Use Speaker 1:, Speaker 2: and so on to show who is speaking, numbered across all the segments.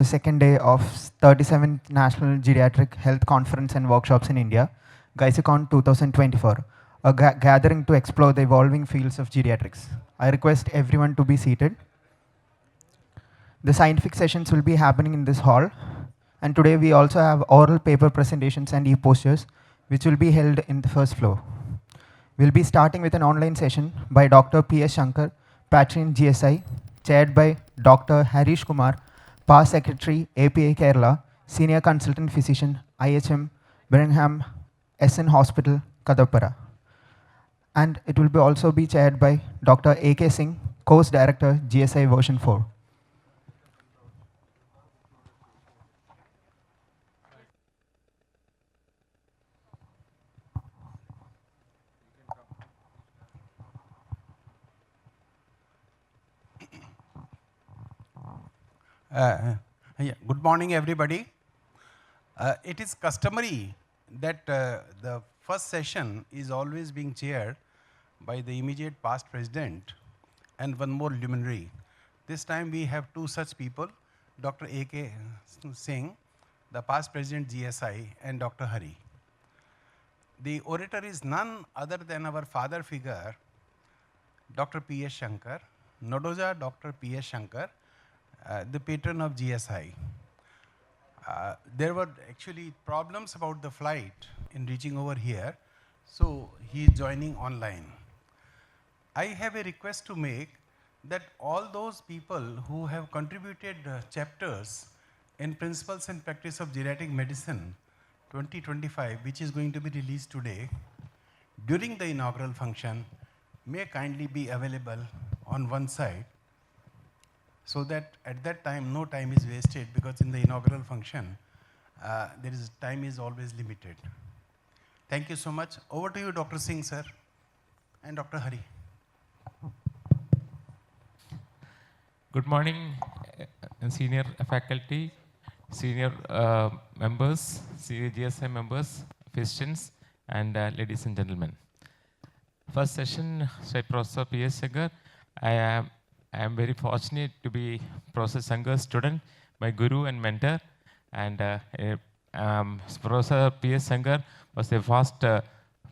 Speaker 1: The second day of 37th National Geriatric Health Conference and Workshops in India, GSICON 2024, a gathering to explore the evolving fields of geriatrics. I request everyone to be seated. The scientific sessions will be happening in this hall, and today we also have oral paper presentations and e-posters, which will be held in the first floor. We'll be starting with an online session by Dr. P.S. Shankar, Patron GSI, chaired by Dr. Harish Kumar, past Secretary, APA Kerala, Senior Consultant Physician, IHM, Birmingham, SN Hospital, Kadapara. And it will also be chaired by Dr. A.K. Singh, Course Director, GSI version 4.
Speaker 2: Good morning, everybody. It is customary that the first session is always being chaired by the immediate past president and one more luminary. This time we have two such people, Dr. A.K. Singh, the past president GSI, and Dr. Hari. The orator is none other than our father figure, Dr. P.S. Shankar, Nodoja Dr. P.S. Shankar, the patron of GSI. There were actually problems about the flight in reaching over here, so he is joining online. I have a request to make that all those people who have contributed chapters in Principles and Practice of Geriatric Medicine 2025, which is going to be released today, during the inaugural function, may kindly be available on one side, so that at that time no time is wasted, because in the inaugural function time is always limited. Thank you so much. Over to you, Dr. Singh sir, and Dr. Hari.
Speaker 3: Good morning, senior faculty, senior members, senior GSI members, physicians, and ladies and gentlemen. First session, Sri Professor P.S. Shankar. I am very fortunate to be Professor Shankar's student, my guru and mentor. And Professor P.S. Shankar was the first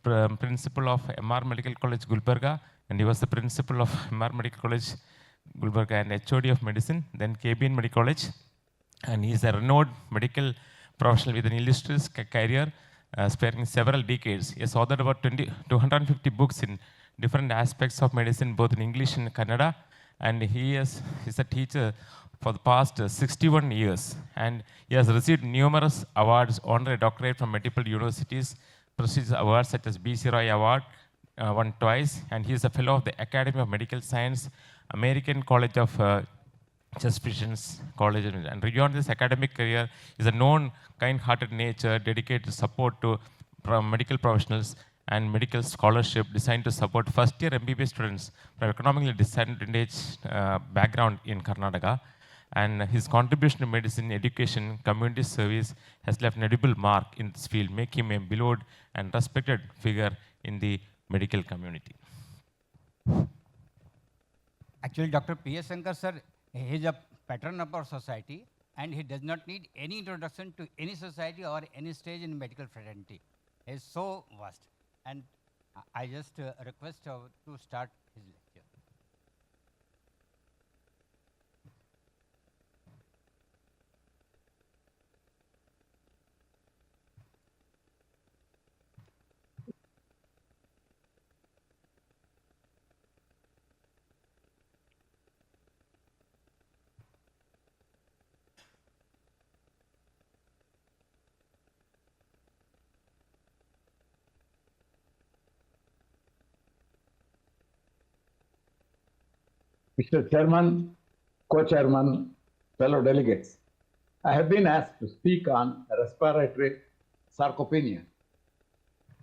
Speaker 3: principal of MR Medical College, Gulbarga, and he was the principal of MR Medical College, Gulbarga, and HOD of medicine, then KBN Medical College. And he is a renowned medical professional with an illustrious career spanning several decades. He has authored about 250 books in different aspects of medicine, both in English and Kannada. And he is a teacher for the past 61 years. And he has received numerous awards, honorary doctorate from multiple universities, prestigious awards such as B.C. Roy Award, won twice. And he is a fellow of the Academy of Medical Science, American College of Chest Physicians College. And beyond this academic career, is a known, kind-hearted nature, dedicated support to medical professionals and medical scholarship designed to support first-year MBBS students from economically disadvantaged background in Karnataka. And his contribution to medicine, education, community service has left an edible mark in this field, making him a beloved and respected figure in the medical community.
Speaker 4: Actually, Dr. P.S. Shankar sir, he is a patron of our society, and he does not need any introduction to any society or any stage in medical fraternity. He is so vast. And I just request to start his lecture.
Speaker 5: Mr. Chairman, Co-Chairman, fellow delegates, I have been asked to speak on respiratory sarcopenia.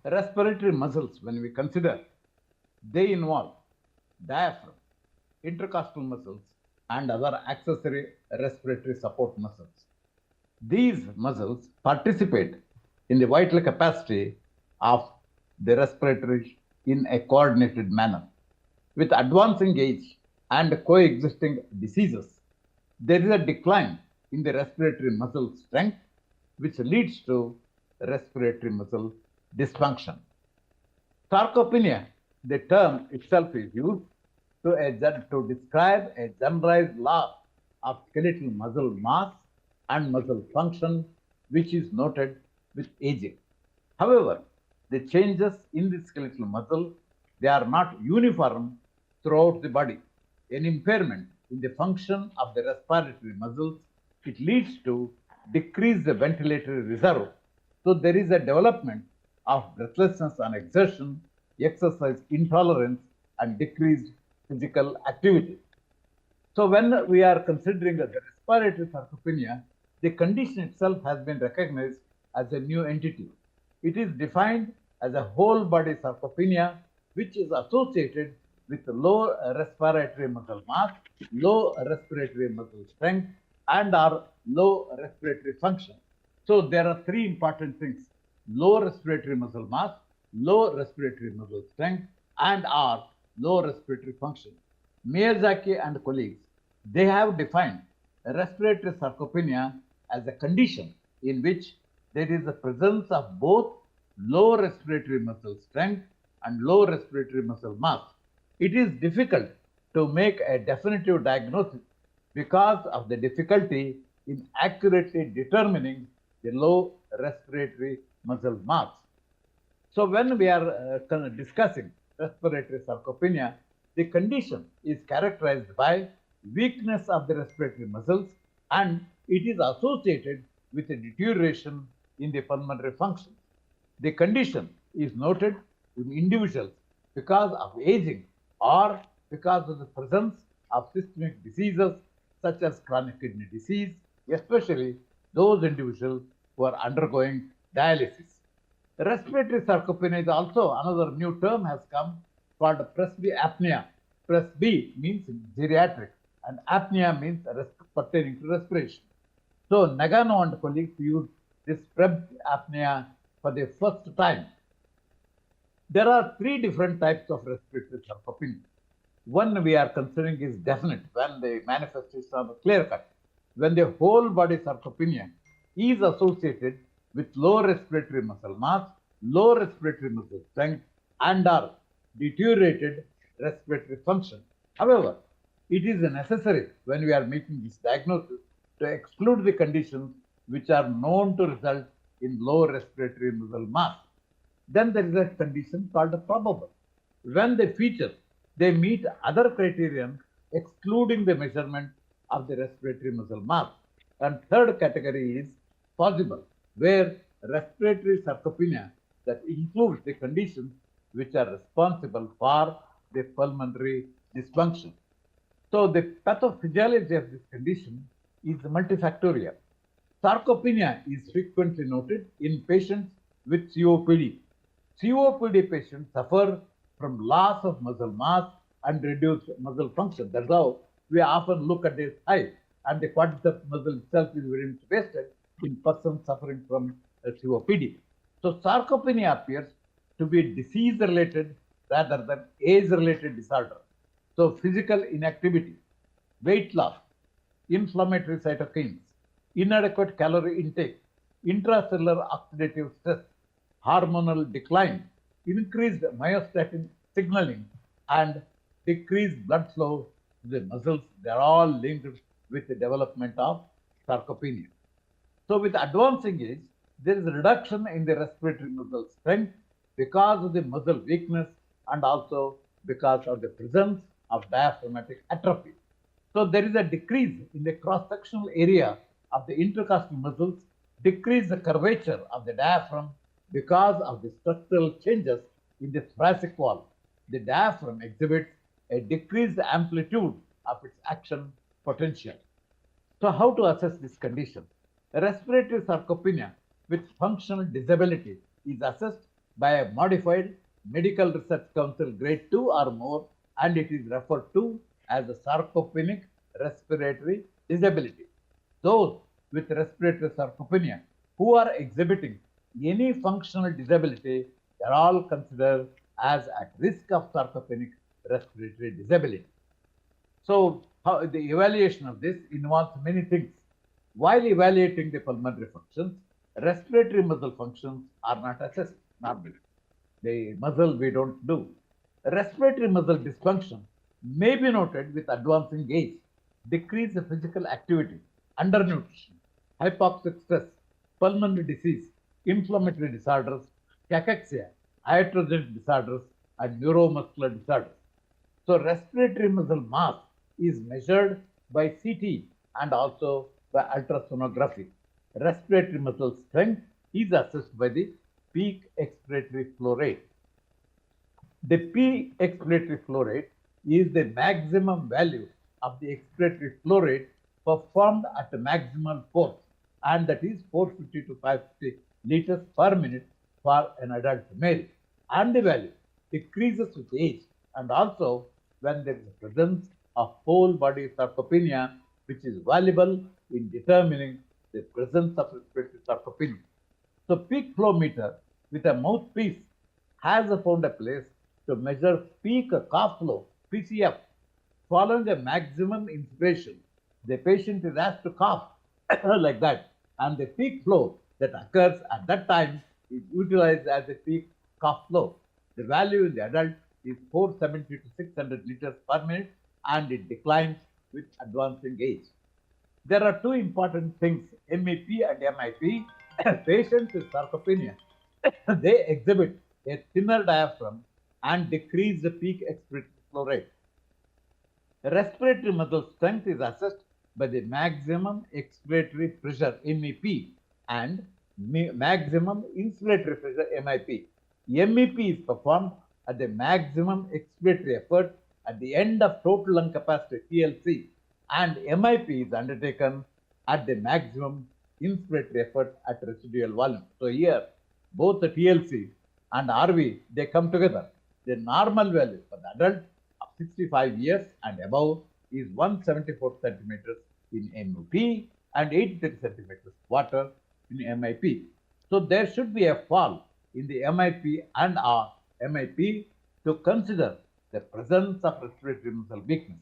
Speaker 5: Respiratory muscles, when we consider, they involve diaphragm, intercostal muscles, and other accessory respiratory support muscles. These muscles participate in the vital capacity of the respiratory in a coordinated manner. With advancing age and coexisting diseases, there is a decline in the respiratory muscle strength, which leads to respiratory muscle dysfunction. Sarcopenia, the term itself is used to describe a generalized loss of skeletal muscle mass and muscle function, which is noted with aging. However, the changes in the skeletal muscle, they are not uniform throughout the body. An impairment in the function of the respiratory muscles, it leads to decreased ventilatory reserve. So there is a development of breathlessness on exertion, exercise intolerance, and decreased physical activity. So when we are considering the respiratory sarcopenia, the condition itself has been recognized as a new entity. It is defined as a whole body sarcopenia, which is associated with low respiratory muscle mass, low respiratory muscle strength, and or low respiratory function. So there are three important things: low respiratory muscle mass, low respiratory muscle strength, and or low respiratory function. Miyazaki and colleagues, they have defined respiratory sarcopenia as a condition in which there is a presence of both low respiratory muscle strength and low respiratory muscle mass. It is difficult to make a definitive diagnosis because of the difficulty in accurately determining the low respiratory muscle mass. So when we are discussing respiratory sarcopenia, the condition is characterized by weakness of the respiratory muscles, and it is associated with a deterioration in the pulmonary function. The condition is noted in individuals because of aging or because of the presence of systemic diseases such as chronic kidney disease, especially those individuals who are undergoing dialysis. Respiratory sarcopenia is also another new term has come called presbyapnea. Presby means geriatric and apnea means pertaining to respiration. So Nagano and colleagues used this presbyapnea for the first time. There are three different types of respiratory sarcopenia. One we are considering is definite, when the manifestations are clear cut. When the whole body sarcopenia is associated with low respiratory muscle mass, low respiratory muscle strength, and or deteriorated respiratory function. However, it is necessary when we are making this diagnosis to exclude the conditions which are known to result in low respiratory muscle mass. Then there is a condition called probable. When the features, they meet other criterion excluding the measurement of the respiratory muscle mass. And third category is possible, where respiratory sarcopenia that includes the conditions which are responsible for the pulmonary dysfunction. So the pathophysiology of this condition is multifactorial. Sarcopenia is frequently noted in patients with COPD. COPD patients suffer from loss of muscle mass and reduced muscle function. That's how we often look at this height, and the quadriceps muscle itself is very much wasted in persons suffering from COPD. So sarcopenia appears to be disease-related rather than age-related disorder. So physical inactivity, weight loss, inflammatory cytokines, inadequate calorie intake, intracellular oxidative stress, hormonal decline, increased myostatin signaling, and decreased blood flow to the muscles, they are all linked with the development of sarcopenia. So with advancing age, there is a reduction in the respiratory muscle strength because of the muscle weakness and also because of the presence of diaphragmatic atrophy. So there is a decrease in the cross-sectional area of the intercostal muscles, decrease the curvature of the diaphragm because of the structural changes in the thoracic wall. The diaphragm exhibits a decreased amplitude of its action potential. So how to assess this condition? Respiratory sarcopenia with functional disability is assessed by a modified Medical Research Council grade 2 or more, and it is referred to as a sarcopenic respiratory disability. Those with respiratory sarcopenia who are exhibiting any functional disability are all considered as at risk of sarcopenic respiratory disability. So the evaluation of this involves many things. While evaluating the pulmonary functions, respiratory muscle functions are not assessed normally. The muscle we don't do. Respiratory muscle dysfunction may be noted with advancing age, decreased physical activity, undernutrition, hypoxic stress, pulmonary disease, inflammatory disorders, cachexia, iatrogenic disorders, and neuromuscular disorders. So respiratory muscle mass is measured by CT and also by ultrasonography. Respiratory muscle strength is assessed by the peak expiratory flow rate. The peak expiratory flow rate is the maximum value of the expiratory flow rate performed at the maximal force, and that is 450 to 550 liters per minute for an adult male. And the value decreases with age and also when there is a presence of whole body sarcopenia, which is valuable in determining the presence of respiratory sarcopenia. So peak flow meter with a mouthpiece has found a place to measure peak cough flow, PCF. Following a maximum inspiration, the patient is asked to cough like that, and the peak flow that occurs at that time is utilized as a peak cough flow. The value in the adult is 470 to 600 liters per minute, and it declines with advancing age. There are two important things, MEP and MIP. Patients with sarcopenia, they exhibit a thinner diaphragm and decrease the peak expiratory flow rate. Respiratory muscle strength is assessed by the maximum expiratory pressure MEP and maximum inspiratory pressure MIP. MEP is performed at the maximum expiratory effort at the end of total lung capacity TLC, and MIP is undertaken at the maximum inspiratory effort at residual volume. So here both the TLC and RV, they come together. The normal value for the adult of 65 years and above is 174 centimeters in MEP and 83 centimeters water in MIP. So there should be a fall in the MIP and MIP to consider the presence of respiratory muscle weakness.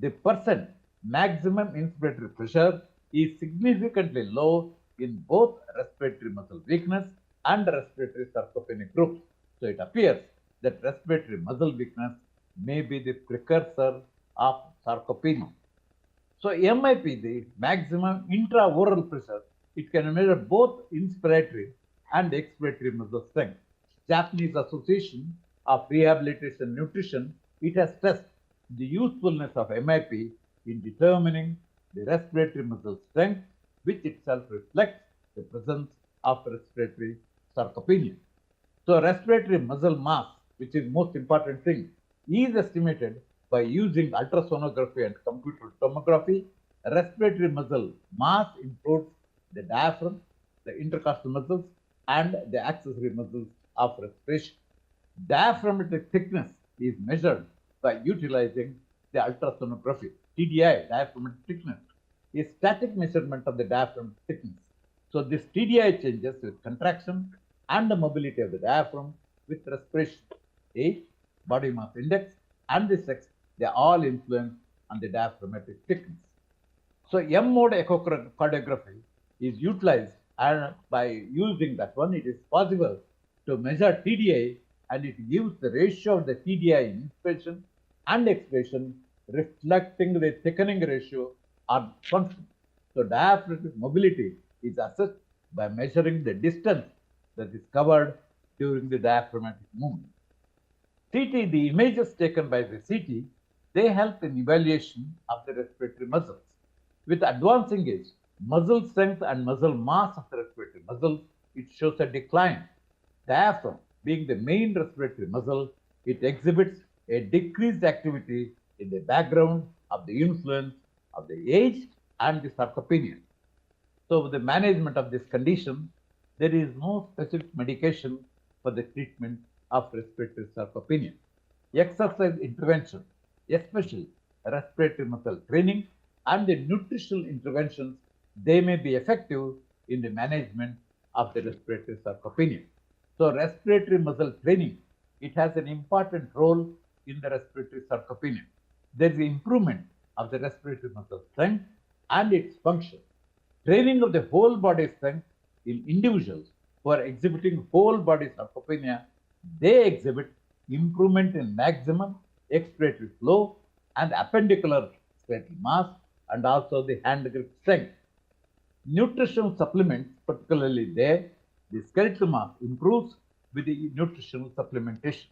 Speaker 5: The percent maximum inspiratory pressure is significantly low in both respiratory muscle weakness and respiratory sarcopenic groups. So it appears that respiratory muscle weakness may be the precursor of sarcopenia. So MIP, the maximum intraoral pressure, it can measure both inspiratory and expiratory muscle strength. Japanese Association of Rehabilitation Nutrition, it has stressed the usefulness of MIP in determining the respiratory muscle strength, which itself reflects the presence of respiratory sarcopenia. So respiratory muscle mass, which is most important thing, is estimated by using ultrasonography and computed tomography. Respiratory muscle mass includes the diaphragm, the intercostal muscles, and the accessory muscles of respiration. Diaphragmatic thickness is measured by utilizing the ultrasonography. TDI, diaphragmatic thickness, is static measurement of the diaphragm thickness. So this TDI changes with contraction and the mobility of the diaphragm with respiration. Age, body mass index, and the sex, they all influence on the diaphragmatic thickness. So M-mode echocardiography is utilized, and by using that one, it is possible to measure TDI, and it gives the ratio of the TDI in inspiration and expiration, reflecting the thickening ratio or function. So diaphragmatic mobility is assessed by measuring the distance that is covered during the diaphragmatic movement. CT, the images taken by the CT, they help in evaluation of the respiratory muscles. With advancing age, muscle strength and muscle mass of the respiratory muscle, it shows a decline. Diaphragm, being the main respiratory muscle, it exhibits a decreased activity in the background of the influence of the age and the sarcopenia. So with the management of this condition, there is no specific medication for the treatment of respiratory sarcopenia. Exercise intervention, especially respiratory muscle training and the nutritional interventions, they may be effective in the management of the respiratory sarcopenia. So respiratory muscle training, it has an important role in the respiratory sarcopenia. There is improvement of the respiratory muscle strength and its function. Training of the whole body strength in individuals who are exhibiting whole body sarcopenia, they exhibit improvement in maximum expiratory flow and appendicular skeletal mass and also the hand grip strength. Nutritional supplements, particularly there, the skeletal mass improves with the nutritional supplementation.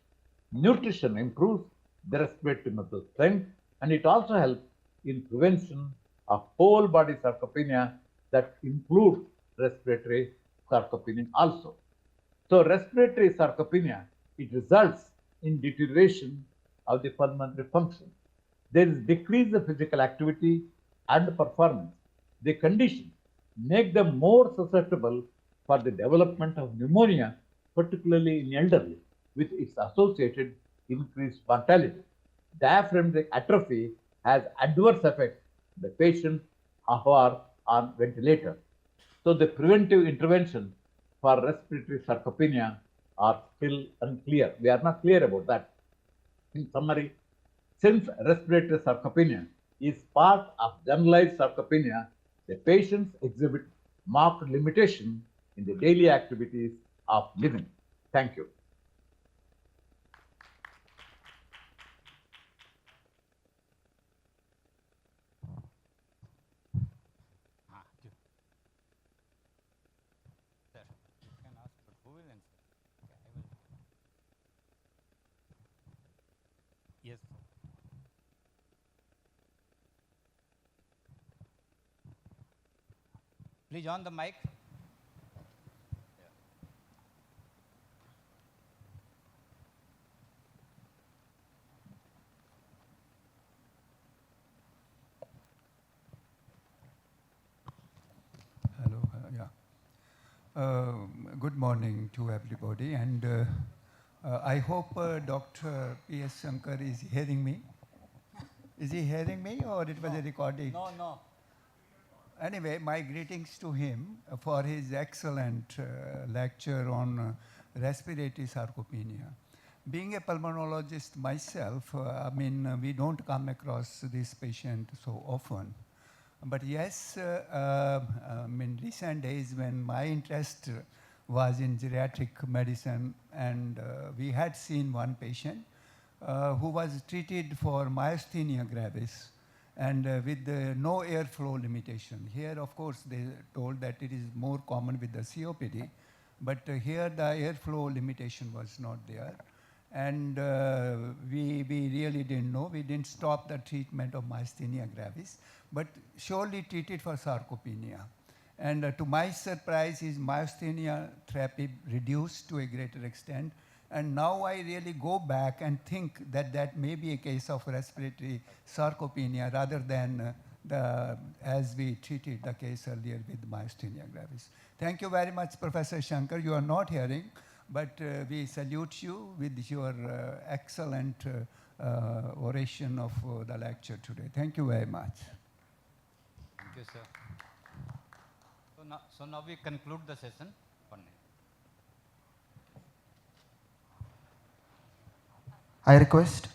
Speaker 5: Nutrition improves the respiratory muscle strength and it also helps in prevention of whole body sarcopenia that includes respiratory sarcopenia also. So respiratory sarcopenia, it results in deterioration of the pulmonary function. There is decrease of physical activity and performance. The conditions make them more susceptible for the development of pneumonia, particularly in elderly, with its associated increased mortality. Diaphragmatic atrophy has adverse effects on the patients who are on ventilator. So the preventive intervention for respiratory sarcopenia are still unclear. We are not clear about that. In summary, since respiratory sarcopenia is part of generalized sarcopenia, the patients exhibit marked limitation in the daily activities of living. Thank you.
Speaker 4: Sir, you can ask, but who will answer? Okay, I will. Yes. Please on the mic.
Speaker 6: Hello, yeah. Good morning to everybody, and I hope Dr. P.S. Shankar is hearing me. Is he hearing me, or it was a recording?
Speaker 4: No, no.
Speaker 6: Anyway, my greetings to him for his excellent lecture on respiratory sarcopenia. Being a pulmonologist myself, I mean, we don't come across this patient so often. But yes, in recent days when my interest was in geriatric medicine, and we had seen one patient who was treated for myasthenia gravis and with no airflow limitation. Here, of course, they told that it is more common with the COPD, but here the airflow limitation was not there. And we really didn't know. We didn't stop the treatment of myasthenia gravis, but surely treated for sarcopenia. And to my surprise, his myasthenia therapy reduced to a greater extent. And now I really go back and think that that may be a case of respiratory sarcopenia rather than as we treated the case earlier with myasthenia gravis. Thank you very much, Professor Shankar. You are not hearing, but we salute you with your excellent oration of the lecture today. Thank you very much.
Speaker 4: Thank you, sir. So now we conclude the session.
Speaker 1: I request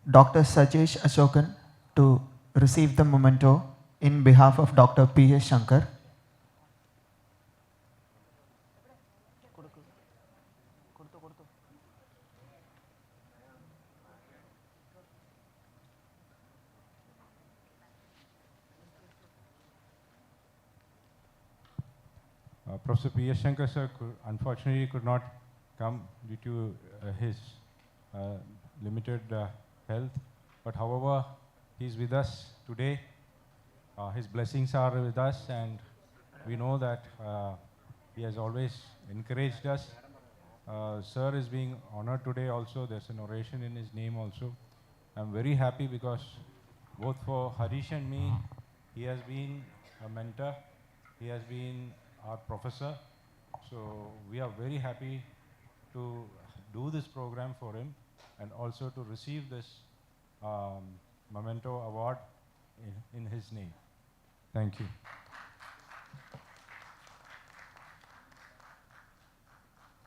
Speaker 1: Dr. Sajesh Ashokan to receive the memento in behalf of Dr. P.S. Shankar.
Speaker 7: Professor P.S. Shankar sir unfortunately could not come due to his limited health, but however, he's with us today. His blessings are with us, and we know that he has always encouraged us. Sir is being honored today also. There's an oration in his name also. I'm very happy because both for Harish and me, he has been a mentor. He has been our professor. So we are very happy to do this program for him and also to receive this memento award in his name. Thank you.